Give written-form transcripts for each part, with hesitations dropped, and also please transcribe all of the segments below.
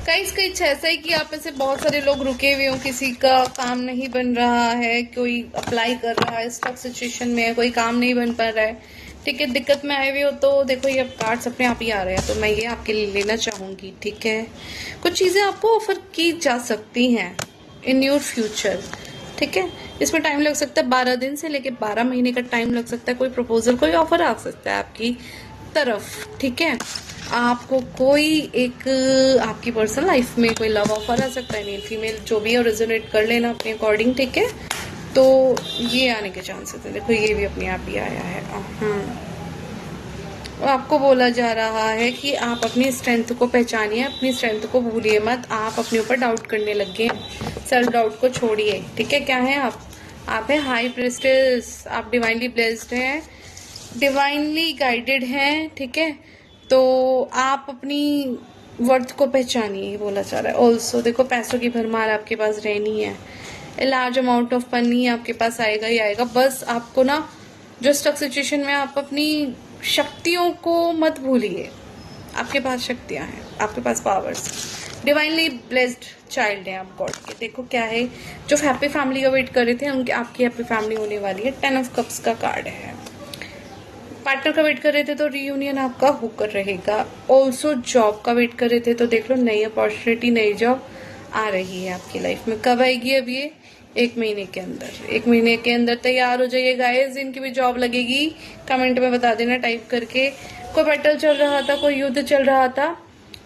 Guys का इच्छा ऐसा है कि आप में से बहुत सारे लोग रुके हुए हो, किसी का काम नहीं बन रहा है, कोई अप्लाई कर रहा है, स्टक सिचुएशन में है, कोई काम नहीं बन पा रहा है, ठीक है, दिक्कत में आए हुए हो। तो देखो ये अब कार्ड्स अपने आप ही आ रहे हैं, तो मैं ये आपके लिए लेना चाहूंगी, ठीक है। कुछ चीजें आपको ऑफर की जा सकती हैं इन योर फ्यूचर, ठीक है। इसमें टाइम लग सकता है 12 दिन से लेके 12 महीने का टाइम लग सकता है। कोई प्रपोजल, कोई ऑफर आ सकता है आपकी तरफ, ठीक है। आपको कोई एक आपकी पर्सनल लाइफ में कोई लव ऑफर आ सकता है, मेल फीमेल जो भी है, रेजोनेट कर लेना अपने अकॉर्डिंग, ठीक है। तो ये आने के चांसेस है, देखो ये भी अपने आप ही आया है। आपको बोला जा रहा है कि आप अपनी स्ट्रेंथ को पहचानिए, अपनी स्ट्रेंथ को भूलिए मत। आप अपने ऊपर डाउट करने लग गए, सेल्फ डाउट को छोड़िए, ठीक है। क्या है आप है हाई प्रेस्टेस, आप डिवाइनली ब्लेस्ड हैं, डिवाइनली गाइडेड हैं, ठीक है। तो आप अपनी वर्थ को पहचानिए, बोला जा रहा है। ऑल्सो देखो पैसों की भरमार आपके पास रहनी है, लार्ज अमाउंट ऑफ मनी आपके पास आएगा ही आएगा। बस आपको ना जो स्टक सिचुएशन में आप अपनी शक्तियों को मत भूलिए, आपके पास शक्तियां हैं, आपके पास पावर्स, डिवाइनली ब्लेस्ड चाइल्ड हैं आप गॉड के। देखो क्या है, जो हैप्पी फैमिली का वेट कर रहे थे उनकी आपकी हैप्पी फैमिली होने वाली है। 10 ऑफ कप्स का कार्ड है। पार्टनर का वेट कर रहे थे तो रीयूनियन आपका होकर रहेगा। ऑल्सो जॉब का वेट कर रहे थे तो देख लो नई अपॉर्चुनिटी, नई जॉब आ रही है आपकी लाइफ में। कब आएगी? अब ये 1 महीने के अंदर, 1 महीने के अंदर तैयार हो जाइए गाइस। इनकी भी जॉब लगेगी, कमेंट में बता देना टाइप करके। कोई बैटल चल रहा था, कोई युद्ध चल रहा था,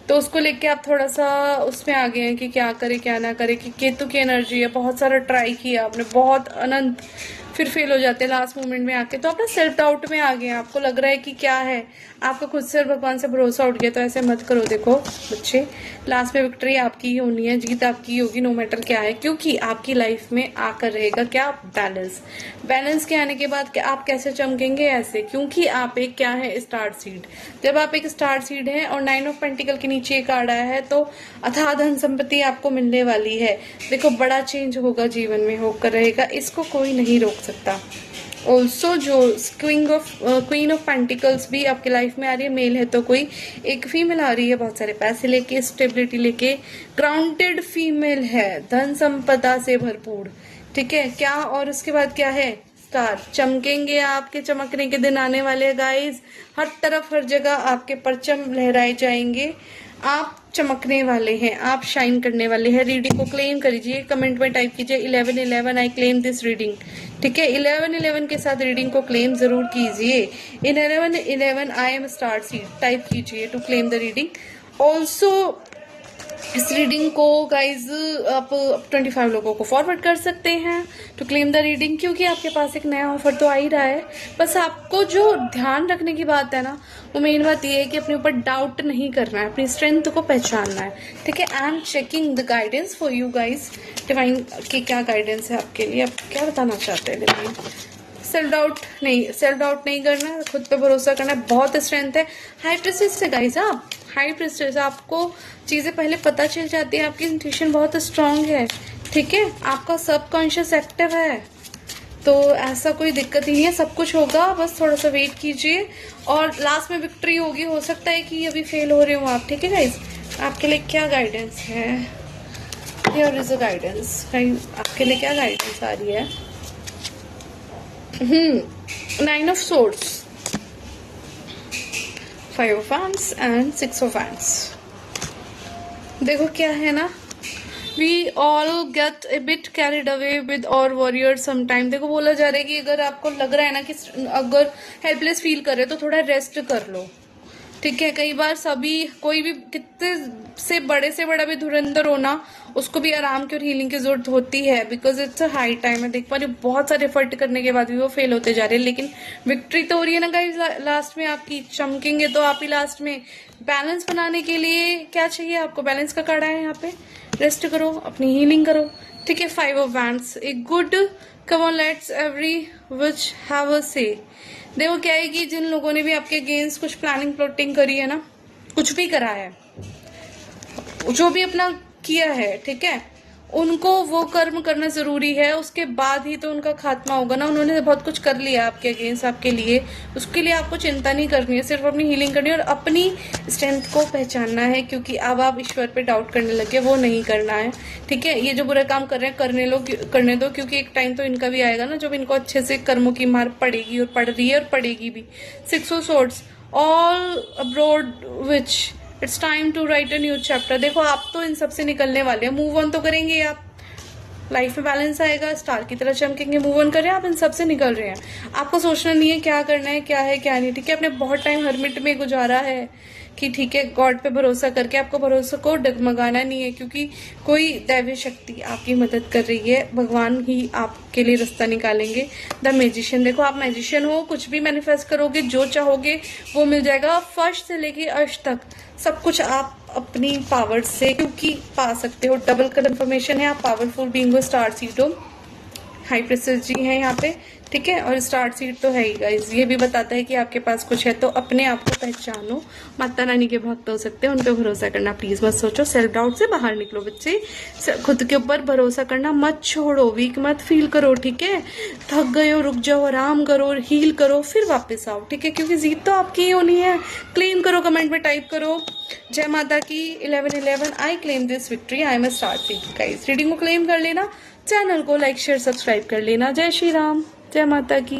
तो उसको लेके आप थोड़ा सा उसमें आ गए हैं कि क्या करे क्या ना करे, कि केतु की एनर्जी है। बहुत सारा ट्राई किया आपने, बहुत अनंत, फिर फेल हो जाते हैं लास्ट मोमेंट में आके। तो आप ना सेल्फ डाउट में आ गए, आपको लग रहा है कि क्या है, आपका खुद से और भगवान से भरोसा उठ गया। तो ऐसे मत करो। देखो बच्चे, लास्ट में विक्ट्री आपकी ही होनी है, जीत आपकी ही होगी, नो मैटर क्या है, क्योंकि आपकी लाइफ में आकर रहेगा क्या, बैलेंस। बैलेंस के आने के बाद आप कैसे चमकेंगे? ऐसे, क्योंकि आप एक क्या है, स्टार सीड। जब आप एक स्टार सीड हैं और 9 ऑफ पेंटिकल के नीचे एक कार्ड आया है, तो अथाह धन संपत्ति आपको मिलने वाली है। देखो बड़ा चेंज होगा, जीवन में होकर रहेगा, इसको कोई नहीं रोक सकता। ऑल्सो जो क्वीन ऑफ पेंटिकल्स भी आपकी लाइफ में आ रही है, मेल है तो कोई एक फीमेल आ रही है, बहुत सारे पैसे लेके, स्टेबिलिटी लेके, ग्राउंडेड फीमेल है, धन संपदा से भरपूर, ठीक है क्या। और उसके बाद क्या है, स्टार। चमकेंगे, आपके चमकने के दिन आने वाले गाइस। हर तरफ हर जगह आपके परचम लहराए जाएंगे, आप चमकने वाले हैं, आप शाइन करने वाले हैं। रीडिंग को क्लेम करिए, कमेंट में टाइप कीजिए 1111 आई क्लेम दिस रीडिंग, ठीक है। 1111 के साथ रीडिंग को क्लेम जरूर कीजिए। In 1111 I M star seed type कीजिए to claim the reading. Also इस रीडिंग को गाइज आप 25 लोगों को फॉरवर्ड कर सकते हैं टू क्लेम द रीडिंग, क्योंकि आपके पास एक नया ऑफर तो आ ही रहा है। बस आपको जो ध्यान रखने की बात है ना, वो मेन बात ये है कि अपने ऊपर डाउट नहीं करना है, अपनी स्ट्रेंथ को पहचानना है, ठीक है। I am checking the guidance for you guys. Divine की क्या गाइडेंस है आपके लिए, आप क्या बताना चाहते हैं डिवाइन? सेल्फ डाउट नहीं करना, खुद पे भरोसा करना, बहुत स्ट्रेंथ है। हाई प्रेस्टेज से गाइस, आप हाई प्रेस्टेज, आपको चीजें पहले पता चल जाती है, आपकी इंट्यूशन बहुत स्ट्रांग है, ठीक है। आपका सबकॉन्शियस एक्टिव है, तो ऐसा कोई दिक्कत ही नहीं है, सब कुछ होगा, बस थोड़ा सा वेट कीजिए और लास्ट में विक्ट्री होगी। हो सकता है कि अभी फेल हो रहे हो आप, ठीक है गाइस। आपके लिए क्या गाइडेंस है? Here is a guidance. आपके लिए क्या गाइडेंस आ रही है? 9 of swords, 5 of wands and 6 of wands। देखो क्या है ना, we all get a bit carried away with our warriors sometime। देखो बोला जा रहा है कि अगर आपको लग रहा है ना कि अगर हेल्पलेस फील कर रहे हो तो थोड़ा रेस्ट कर लो, ठीक है। कई बार सभी, कोई भी कितने से बड़ा भी धुरंधर हो ना, उसको भी आराम की और हीलिंग की जरूरत होती है, because it's a high time. मैं देख पा रही हूँ बहुत सारे एफर्ट करने के बाद भी वो फेल होते जा रहे हैं, लेकिन विक्ट्री तो हो रही है ना गाइस। लास्ट में आपकी चमकेंगे तो आप ही लास्ट में। बैलेंस बनाने के लिए क्या चाहिए आपको? बैलेंस का कार्ड है यहाँ पे। रेस्ट करो, अपनी हीलिंग करो, ठीक है। 5 of wands, a good come on, let's every which have a से। देखो क्या है कि जिन लोगों ने भी आपके अगेंस्ट कुछ प्लानिंग प्लॉटिंग करी है ना, कुछ भी करा है, जो भी अपना किया है, ठीक है, उनको वो कर्म करना जरूरी है, उसके बाद ही तो उनका खात्मा होगा ना। उन्होंने बहुत कुछ कर लिया आपके अगेंस्ट, आपके लिए, उसके लिए आपको चिंता नहीं करनी है, सिर्फ अपनी हीलिंग करनी है और अपनी स्ट्रेंथ को पहचानना है, क्योंकि अब आप ईश्वर पे डाउट करने लगे, वो नहीं करना है, ठीक है। ये जो बुरा काम कर रहे हैं करने दो, क्योंकि एक टाइम तो इनका भी आएगा ना जब इनको अच्छे से कर्मों की मार पड़ेगी, और पड़ रही है और पड़ेगी भी। 6 of swords, all aboard which it's time to write a new chapter. देखो आप तो इन सब से निकलने वाले हैं, मूव ऑन तो करेंगे आप, लाइफ में बैलेंस आएगा, स्टार की तरह चमकेंगे, मूव ऑन करें, आप इन सब से निकल रहे हैं। आपको सोचना नहीं है क्या करना है क्या नहीं, ठीक है। आपने बहुत टाइम हरमिट में गुजारा है कि ठीक है, गॉड पे भरोसा करके आपको भरोसा को डगमगाना नहीं है, क्योंकि कोई दैवीय शक्ति आपकी मदद कर रही है, भगवान ही आपके लिए रास्ता निकालेंगे। द मैजिशियन, देखो आप मैजिशियन हो, कुछ भी मैनिफेस्ट करोगे, जो चाहोगे वो मिल जाएगा। फर्स्ट से लेके अर्श तक सब कुछ आप अपनी पावर से क्योंकि पा सकते हो। डबल कन्फर्मेशन है, आप पावरफुल बीइंग हो, स्टार सीड हो, हाई प्रेस्टेज जी है यहाँ पे, ठीक है। और स्टार सीड तो है ही गाइज, ये भी बताता है कि आपके पास कुछ है, तो अपने आप को पहचानो। माता रानी के भक्त हो सकते हैं, उन पे भरोसा करना प्लीज मत सोचो, सेल्फ डाउट से बाहर निकलो बच्चे, खुद के ऊपर भरोसा करना मत छोड़ो, वीक मत फील करो, ठीक है। थक गए हो, रुक जाओ, आराम करो, हील करो, फिर वापस आओ, ठीक है, क्योंकि जीत तो आपकी ही होनी है। क्लेम करो, कमेंट में टाइप करो जय माता की 1111, I claim this victory, I am a star seed. Guys reading को क्लेम कर लेना, चैनल को लाइक शेयर सब्सक्राइब कर लेना। जय श्री राम, जय माता की।